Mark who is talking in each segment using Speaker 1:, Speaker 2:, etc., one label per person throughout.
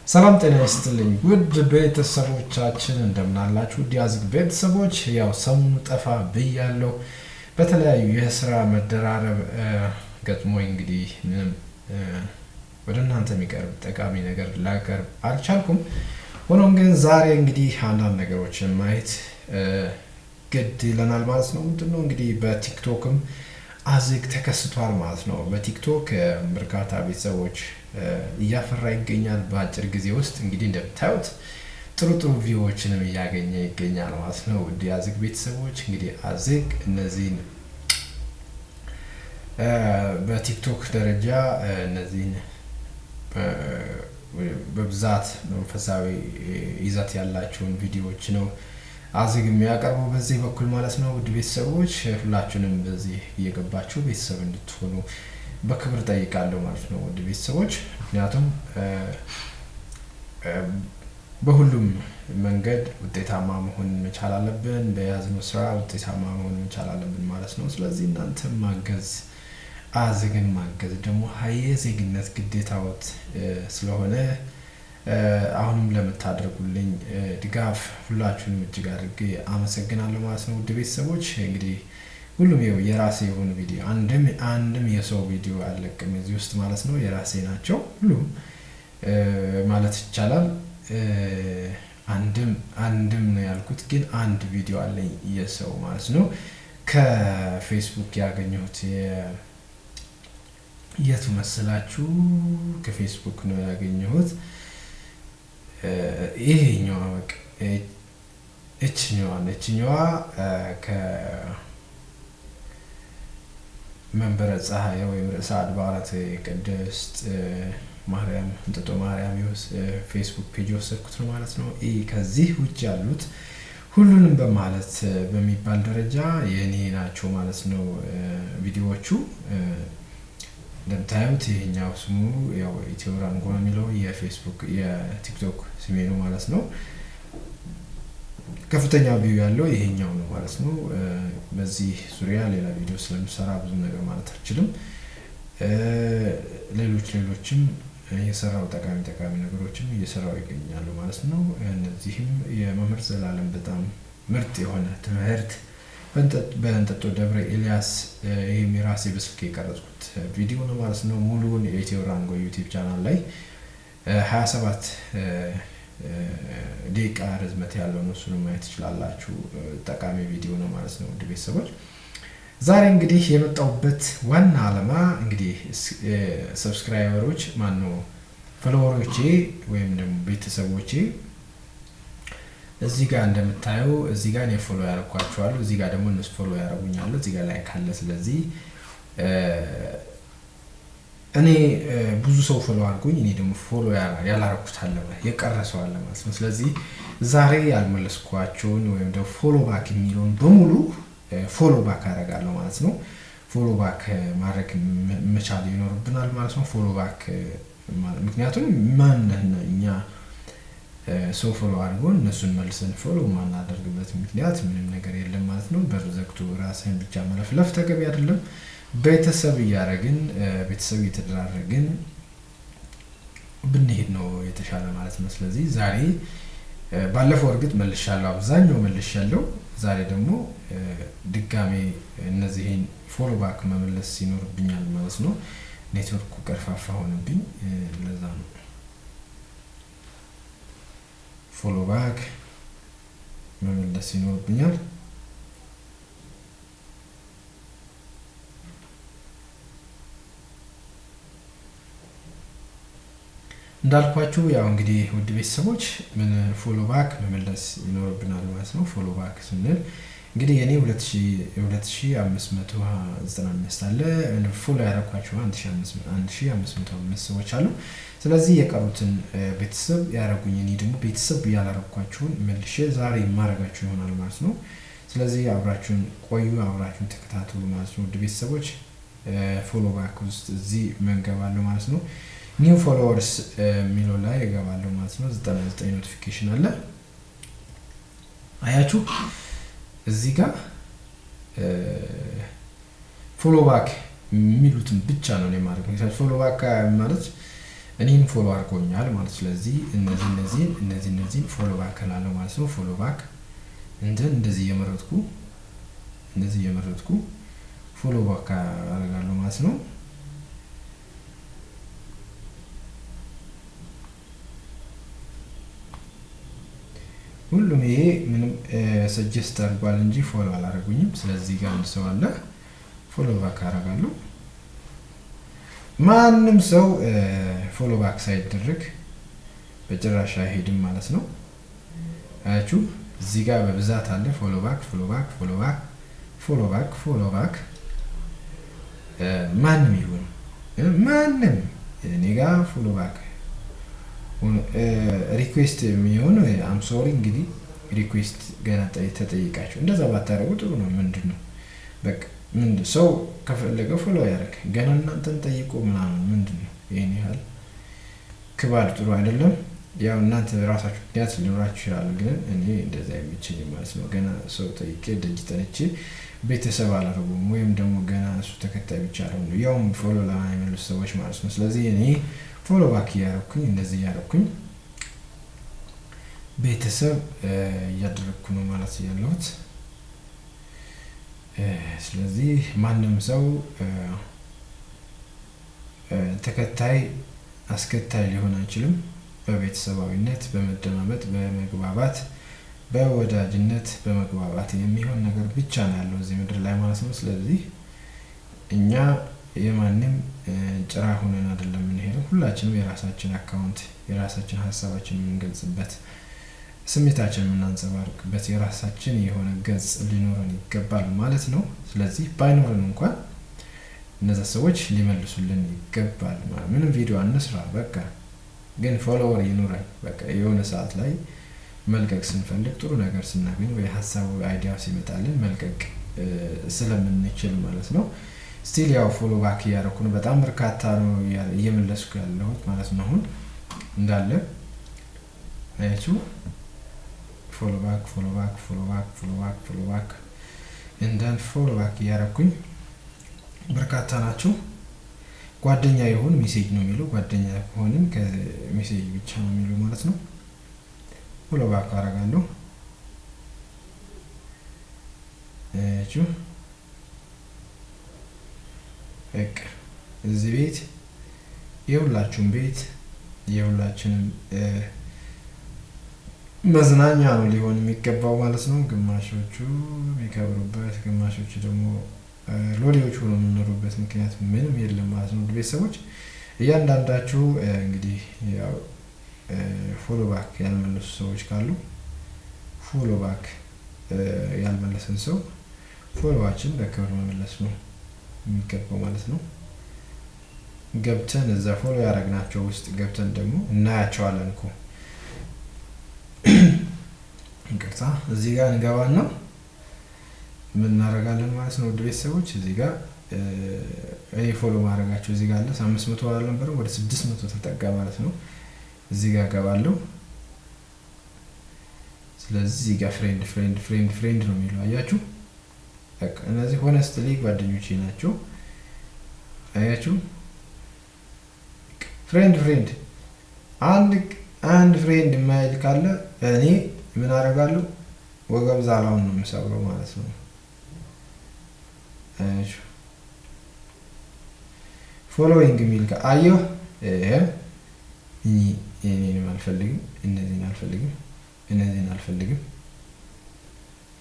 Speaker 1: ሰላም ጤና ይስጥልኝ ውድ ቤተሰቦቻችን እንደምናላችሁ ዲያዝግ ቤተሰቦች ያው ሰሞኑን ጠፋ ብያለሁ በተለያዩ የስራ መደራረብ ገጥሞኝ እንግዲህ ምንም ወደ እናንተ የሚቀርብ ጠቃሚ ነገር ላቀርብ አልቻልኩም። ሆኖም ግን ዛሬ እንግዲህ አንዳንድ ነገሮችን ማየት ግድ ይለናል ማለት ነው። ምንድነው እንግዲህ በቲክቶክም አዝግ ተከስቷል ማለት ነው። በቲክቶክ በርካታ ቤተሰቦች እያፈራ ይገኛል። በአጭር ጊዜ ውስጥ እንግዲህ እንደምታዩት ጥሩ ጥሩ ቪውዎችንም እያገኘ ይገኛል ማለት ነው። ውድ የአዝግ ቤተሰቦች እንግዲህ አዝግ እነዚህን በቲክቶክ ደረጃ እነዚህን በብዛት መንፈሳዊ ይዘት ያላቸውን ቪዲዮዎች ነው አዝግ የሚያቀርበው በዚህ በኩል ማለት ነው። ውድ ቤተሰቦች ሁላችሁንም በዚህ እየገባችሁ ቤተሰብ እንድትሆኑ በክብር ጠይቃለሁ ማለት ነው። ውድ ቤተሰቦች ምክንያቱም በሁሉም መንገድ ውጤታማ መሆን መቻል አለብን፣ በያዝነው ስራ ውጤታማ መሆን መቻል አለብን ማለት ነው። ስለዚህ እናንተም ማገዝ አዝግን ማገዝ ደግሞ የዜግነት ግዴታዎት ስለሆነ አሁንም ለምታደርጉልኝ ድጋፍ ሁላችሁንም እጅግ አድርጌ አመሰግናለሁ ማለት ነው። ውድ ቤተሰቦች እንግዲህ ሁሉም የራሴ የሆኑ ቪዲዮ አንድም የሰው ቪዲዮ አለቅም እዚህ ውስጥ ማለት ነው። የራሴ ናቸው ሁሉም ማለት ይቻላል። አንድም ነው ያልኩት ግን አንድ ቪዲዮ አለኝ የሰው ማለት ነው። ከፌስቡክ ያገኘሁት የቱ መስላችሁ? ከፌስቡክ ነው ያገኘሁት። ይሄኛው በቃ እችኛዋ መንበረ ፀሐይ ወይም ርዕሰ አድባራት ቅድስት ማርያም እንጦጦ ማርያም ፌስቡክ ፔጅ ወሰድኩት ነው ማለት ነው። ከዚህ ውጭ ያሉት ሁሉንም በማለት በሚባል ደረጃ የኔ ናቸው ማለት ነው። ቪዲዮዎቹ እንደምታዩት ይሄኛው ስሙ ያው ኢትዮ ራንጎ ነው የሚለው የፌስቡክ የቲክቶክ ስሜ ነው ማለት ነው። ከፍተኛ ቪው ያለው ይሄኛው ነው ማለት ነው። በዚህ ዙሪያ ሌላ ቪዲዮ ስለምሰራ ብዙ ነገር ማለት አልችልም። ሌሎችም የሰራው ጠቃሚ ነገሮችም እየሰራው ይገኛሉ ማለት ነው። እነዚህም የመምህር ዘላለም በጣም ምርጥ የሆነ ትምህርት በእንጦጦ ደብረ ኤልያስ ይሄም የራሴ በስልክ የቀረጽኩት ቪዲዮ ነው ማለት ነው። ሙሉውን የኢትዮ ራንጎ ዩቲዩብ ቻናል ላይ 27 ደቂቃ ርዝመት ያለው ነው። እሱን ማየት ትችላላችሁ። ጠቃሚ ቪዲዮ ነው ማለት ነው። ውድ ቤተሰቦች ዛሬ እንግዲህ የመጣሁበት ዋና ዓላማ እንግዲህ ሰብስክራይበሮች ፎሎወሮቼ ወይም ደግሞ ቤተሰቦቼ እዚህ ጋር እንደምታዩ እዚህ ጋር እኔ ፎሎ ያደርኳቸዋለሁ፣ እዚህ ጋር ደግሞ እነሱ ፎሎ ያደርጉኛል፣ እዚህ ጋር ላይ ካለ ስለዚህ እኔ ብዙ ሰው ፎሎ አድርጉኝ፣ እኔ ደግሞ ፎሎ ያላረኩት አለ የቀረሰው አለ ማለት ነው። ስለዚህ ዛሬ ያልመለስኳቸውን ወይም ደግሞ ፎሎ ባክ የሚለውን በሙሉ ፎሎ ባክ አደርጋለሁ ማለት ነው። ፎሎ ባክ ማድረግ መቻል ይኖርብናል ማለት ነው። ፎሎ ባክ ምክንያቱም እኛ ሰው ፎሎ አድርጎን እነሱን መልሰን ፎሎ ማናደርግበት ምክንያት ምንም ነገር የለም ማለት ነው። በር ዘግቶ ራስህን ብቻ መለፍለፍ ተገቢ አይደለም። ቤተሰብ እየተደራረግን ብንሄድ ነው የተሻለ ማለት ነው። ስለዚህ ዛሬ ባለፈው እርግጥ መልሻለሁ፣ አብዛኛው መልሻለሁ። ዛሬ ደግሞ ድጋሜ እነዚህን ፎሎ ባክ መመለስ ይኖርብኛል ማለት ነው። ኔትወርኩ ቀርፋፋ ሆነብኝ፣ ለዛ ነው ፎሎ ባክ መመለስ ይኖርብኛል። እንዳልኳችሁ ያው እንግዲህ ውድ ቤተሰቦች ፎሎ ባክ መመለስ ይኖርብናል ማለት ነው። ፎሎ ባክ ስንል እንግዲህ የኔ 2595 አለ፣ ፎሎ ያደረኳቸው 1505 ሰዎች አሉ። ስለዚህ የቀሩትን ቤተሰብ ያደረጉኝ እኔ ደግሞ ቤተሰብ ያላረኳቸውን መልሼ ዛሬ የማረጋችሁ ይሆናል ማለት ነው። ስለዚህ አብራችሁን ቆዩ፣ አብራችሁን ተከታተሉ ማለት ነው። ውድ ቤተሰቦች ፎሎ ባክ ውስጥ እዚህ መንገባለሁ ማለት ነው። ኒው ፎሎወርስ የሚለው ላይ እገባለሁ ማለት ነው። 99 ኖቲፊኬሽን አለ አያችሁ። እዚህ ጋር ፎሎ ባክ የሚሉትን ብቻ ነው የማደርገው። ፎሎ ባክ ማለት እኔን ፎሎ አድርጎኛል ማለት። ስለዚህ እነዚህን ፎሎ ባክ እላለሁ ማለት ነው። ፎሎ ባክ እንደዚህ እየመረጥኩ ፎሎ ባክ አደርጋለሁ ማለት ነው። ሁሉም ይሄ ምንም ሰጀስት አድርጓል እንጂ ፎሎ አላደረጉኝም። ስለዚህ ጋር አንድ ሰው አለ ፎሎ ባክ አደርጋለሁ። ማንም ሰው ፎሎ ባክ ሳይደረግ በጭራሽ አይሄድም ማለት ነው። አያችሁ እዚህ ጋር በብዛት አለ ፎሎ ባክ። ማንም ይሁን ማንም እኔ ጋር ፎሎ ባክ ሪኩዌስት የሚሆን አም ሶሪ እንግዲህ ሪኩዌስት ገና ተጠይቃችሁ እንደዛ ባታረጉ ጥሩ ነው። ምንድነው በቃ ሰው ከፈለገ ፎሎ ያደርግ ገና እናንተን ጠይቆ ምናምን ምንድነው ይሄን ያህል ክባድ ጥሩ አይደለም። ያው እናንተ ራሳችሁ ምክንያት ሊኖራችሁ ይችላል፣ ግን እኔ እንደዛ አይመቸኝም ማለት ነው። ገና ሰው ጠይቄ ደጅ ጠንቼ ቤተሰብ አላረጉም ወይም ደግሞ ገና እሱ ተከታይ ብቻ ነው ያውም ፎሎ ለማይመልሱ ሰዎች ማለት ነው። ስለዚህ እኔ ፎሎ ባክ እያደረኩኝ እንደዚህ እያደረኩኝ ቤተሰብ እያደረኩ ነው ማለት ያለሁት። ስለዚህ ማንም ሰው ተከታይ አስከታይ ሊሆን አይችልም። በቤተሰባዊነት በመደማመጥ በመግባባት በወዳጅነት በመግባባት የሚሆን ነገር ብቻ ነው ያለው እዚህ ምድር ላይ ማለት ነው። ስለዚህ እኛ የማንም ጭራ ሆነን አይደለም የምንሄደው። ሁላችንም የራሳችን አካውንት የራሳችን ሀሳባችን የምንገልጽበት ስሜታችን የምናንጸባርቅበት የራሳችን የሆነ ገጽ ሊኖረን ይገባል ማለት ነው። ስለዚህ ባይኖረን እንኳን እነዛ ሰዎች ሊመልሱልን ይገባል ማለት ምንም ቪዲዮ አንስራ በቃ ግን ፎሎወር ይኖረን በቃ የሆነ ሰዓት ላይ መልቀቅ ስንፈልግ ጥሩ ነገር ስናገኝ ወይ ሀሳቡ አይዲያ ሲመጣልን መልቀቅ ስለምንችል ማለት ነው። ስቲል ያው ፎሎ ባክ እያደረኩ ነው። በጣም በርካታ ነው እየመለስኩ ያለሁት ማለት ነው። አሁን እንዳለ አያችሁ ፎሎ ባክ እንዳል ፎሎ ባክ እያደረኩኝ በርካታ ናቸው። ጓደኛ ይሁን ሜሴጅ ነው የሚለው ጓደኛ ከሆነም ከሜሴጅ ብቻ ነው የሚለው ማለት ነው። ፎሎ ባክ አደርጋለሁ። አያችሁ በቃ እዚህ ቤት የሁላችሁም ቤት የሁላችንም መዝናኛ ነው ሊሆን የሚገባው ማለት ነው። ግማሾቹ የሚከብሩበት ግማሾቹ ደግሞ ሎሌዎቹ ነው የሚኖሩበት ምክንያት ምንም የለም ማለት ነው። ቤተሰቦች እያንዳንዳችሁ እንግዲህ ያው ፎሎ ባክ ያልመለሱ ሰዎች ካሉ ፎሎ ባክ ያልመለሰን ሰው ፎሎዋችን በክብር መመለስ ነው የሚገባው ማለት ነው። ገብተን እዛ ፎሎ ያደረግናቸው ውስጥ ገብተን ደግሞ እናያቸዋለን እኮ እንቅርታ እዚህ ጋር እንገባና ምን እናደርጋለን ማለት ነው። ውድ ቤተሰቦች እዚህ ጋር እኔ ፎሎ ማድረጋቸው እዚህ ጋር አለ 500 አልነበረ ወደ 600 ተጠጋ ማለት ነው። እዚህ ጋር ገባለሁ። ስለዚህ እዚህ ጋር ፍሬንድ ነው የሚለው አያችሁ። በቃ እነዚህ ሆነስትሊ ጓደኞቼ ናቸው አያችሁ። ፍሬንድ አንድ ፍሬንድ የማይል ካለ እኔ ምን አደርጋለሁ ወገብ ዛላውን ነው የምሰብረው ማለት ነው። አያችሁ ፎሎዊንግ የሚል አየሁ እኔን አልፈልግም እነዚህን አልፈልግም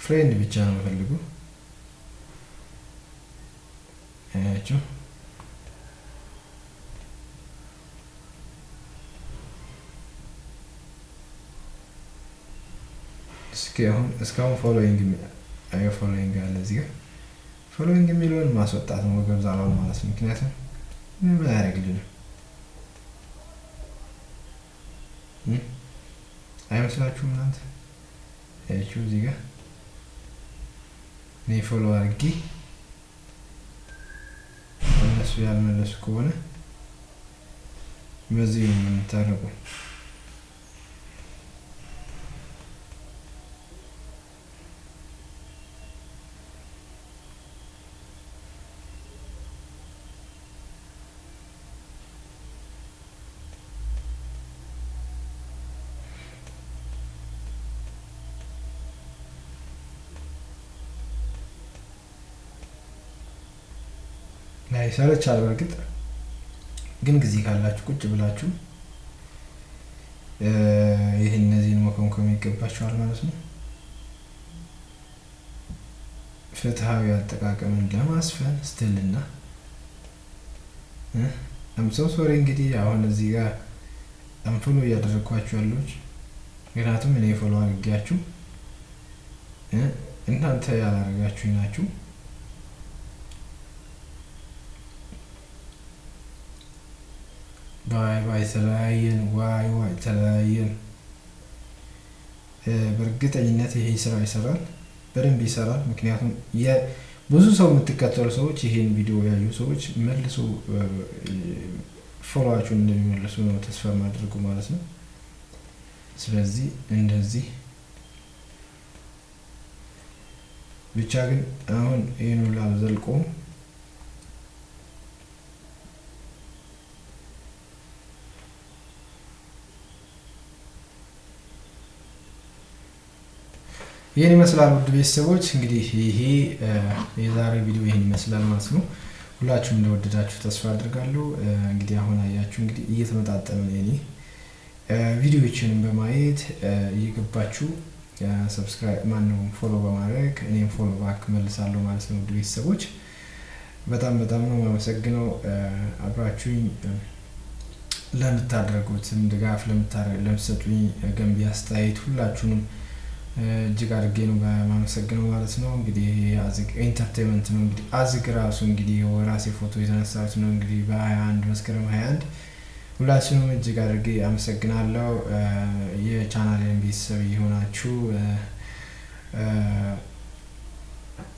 Speaker 1: ፍሬንድ ብቻ ነው የምፈልገው። አያችሁ እስካሁን ፎሎዊንግ አለ እዚህ ጋር ፎሎዊንግ የሚለውን ማስወጣት ነው ወገብ ዛላውን ማለት ነው። ምክንያቱም ምን ያደርግልኝ አይመስላችሁም እናንተ? አያችሁ እዚህ ጋር እኔ ፎሎ አድርጌ እነሱ ያልመለሱ ከሆነ በዚህ ነው የምንታረቀው። ላይ ሰለቻል። በርግጥ ግን ጊዜ ካላችሁ ቁጭ ብላችሁ ይህን እነዚህን መኮምኮም ይገባችኋል ማለት ነው። ፍትሃዊ አጠቃቀምን ለማስፈን ስትልና አምሰው ሶሪ እንግዲህ አሁን እዚህ ጋር አንፎሎ እያደረግኳችሁ ያሉት ምክንያቱም እኔ ፎሎ አድርጌያችሁ እናንተ ያላረጋችሁኝ ናችሁ። ባይ ተለያየን፣ ዋይ ተለያየን። በእርግጠኝነት ይሄ ስራ ይሰራል፣ በደንብ ይሰራል። ምክንያቱም ብዙ ሰው የምትከተሉ ሰዎች ይሄን ቪዲዮ ያዩ ሰዎች መልሶ ፎሎዋችሁን እንደሚመልሱ ነው ተስፋ ማድረጉ ማለት ነው። ስለዚህ እንደዚህ ብቻ ግን አሁን ይሄን ሁሉ አልዘልቆም። ይሄን ይመስላል ውድ ቤተሰቦች። እንግዲህ ይሄ የዛሬ ቪዲዮ ይሄን ይመስላል ማለት ነው። ሁላችሁም እንደወደዳችሁ ተስፋ አድርጋለሁ። እንግዲህ አሁን አያችሁ እንግዲህ እየተመጣጠነ ነው። እኔ ቪዲዮዎችንም በማየት እየገባችሁ ሰብስክራይብ ማነው ፎሎ በማድረግ እኔም ፎሎ ባክ መልሳለሁ ማለት ነው። ውድ ቤተሰቦች በጣም ነው የማመሰግነው አብራችሁኝ ለምታደርጉትም ድጋፍ ለምትሰጡኝ ገንቢ አስተያየት ሁላችሁንም እጅግ አድርጌ ነው በማመሰግነው ማለት ነው። እንግዲህ አዝግ ኢንተርቴይንመንት ነው እንግዲህ አዝግ ራሱ እንግዲህ ወራሴ ፎቶ የተነሳሁት ነው እንግዲህ በ21 መስከረም 21 ሁላችሁንም እጅግ አድርጌ አመሰግናለሁ። የቻናሌን ቤተሰብ የሆናችሁ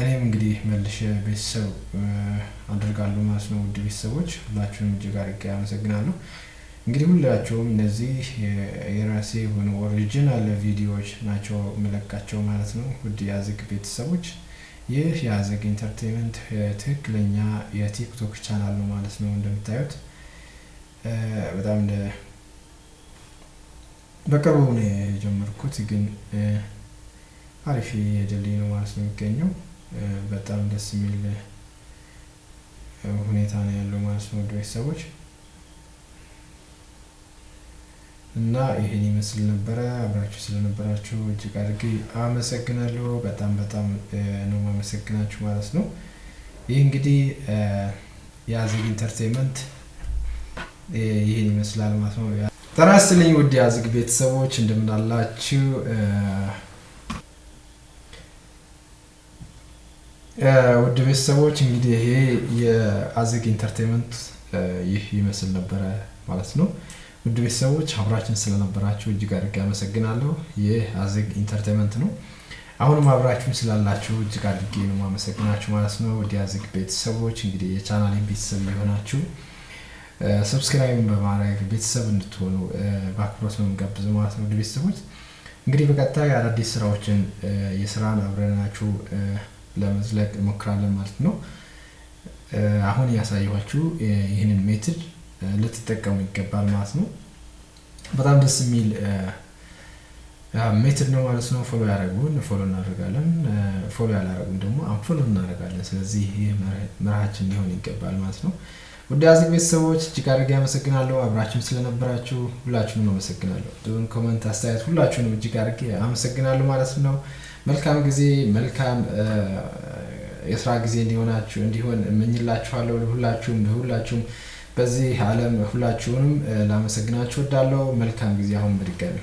Speaker 1: እኔም እንግዲህ መልሼ ቤተሰብ አድርጋለሁ ማለት ነው። ውድ ቤተሰቦች ሁላችሁንም እጅግ አድርጌ አመሰግናለሁ። እንግዲህ ሁላችሁም እነዚህ የራሴ የሆኑ ኦሪጂናል ቪዲዮዎች ናቸው የምለቃቸው ማለት ነው። ውድ የአዝግ ቤተሰቦች ይህ የአዝግ ኢንተርቴይንመንት ትክክለኛ የቲክቶክ ቻናል ነው ማለት ነው። እንደምታዩት በጣም በቅርቡ ነው የጀመርኩት፣ ግን አሪፍ የሄደልኝ ነው ማለት ነው የሚገኘው። በጣም ደስ የሚል ሁኔታ ነው ያለው ማለት ነው። ውድ ቤተሰቦች እና ይሄን ይመስል ነበረ። አብራችሁ ስለነበራችሁ እጅግ አድርጌ አመሰግናለሁ። በጣም ነው ማመሰግናችሁ ማለት ነው። ይህ እንግዲህ የአዝግ ኢንተርቴይንመንት ይሄን ይመስላል ማለት ነው። ጤና ይስጥልኝ ውድ የአዝግ ቤተሰቦች እንደምን አላችሁ? ውድ ቤተሰቦች እንግዲህ ይሄ የአዝግ ኢንተርቴይንመንት ይህ ይመስል ነበረ ማለት ነው። ውድ ቤተሰቦች አብራችን ስለነበራችሁ እጅግ አድርጌ አመሰግናለሁ። ይህ አዝግ ኢንተርቴይንመንት ነው። አሁንም አብራችሁን ስላላችሁ እጅግ አድርጌ ነው ማመሰግናችሁ ማለት ነው። ውድ የአዝግ ቤተሰቦች እንግዲህ የቻናሌን ቤተሰብ የሆናችሁ ሰብስክራይብ በማድረግ ቤተሰብ እንድትሆኑ በአክብሮት ነው የምጋብዘው ማለት ነው። ውድ ቤተሰቦች እንግዲህ በቀጣይ አዳዲስ ስራዎችን የስራን አብረናችሁ ለመዝለቅ እንሞክራለን ማለት ነው። አሁን ያሳየኋችሁ ይህንን ሜትድ ልትጠቀሙ ይገባል ማለት ነው። በጣም ደስ የሚል ሜትድ ነው ማለት ነው። ፎሎ ያደረጉን ፎሎ እናደርጋለን፣ ፎሎ ያላደረጉን ደግሞ አንፎሎ እናደርጋለን። ስለዚህ ይህ መርሃችን ሊሆን ይገባል ማለት ነው። ውድ የአዝግ ቤተሰቦች እጅግ አድርጌ አመሰግናለሁ። አብራችሁን ስለነበራችሁ ሁላችሁንም አመሰግናለሁ። ዱን ኮሜንት፣ አስተያየት ሁላችሁንም እጅግ አድርጌ አመሰግናለሁ ማለት ነው። መልካም ጊዜ፣ መልካም የስራ ጊዜ እንዲሆን እመኝላችኋለሁ። ለሁላችሁም በዚህ ዓለም ሁላችሁንም ላመሰግናችሁ እወዳለሁ። መልካም ጊዜ አሁን በድጋሚ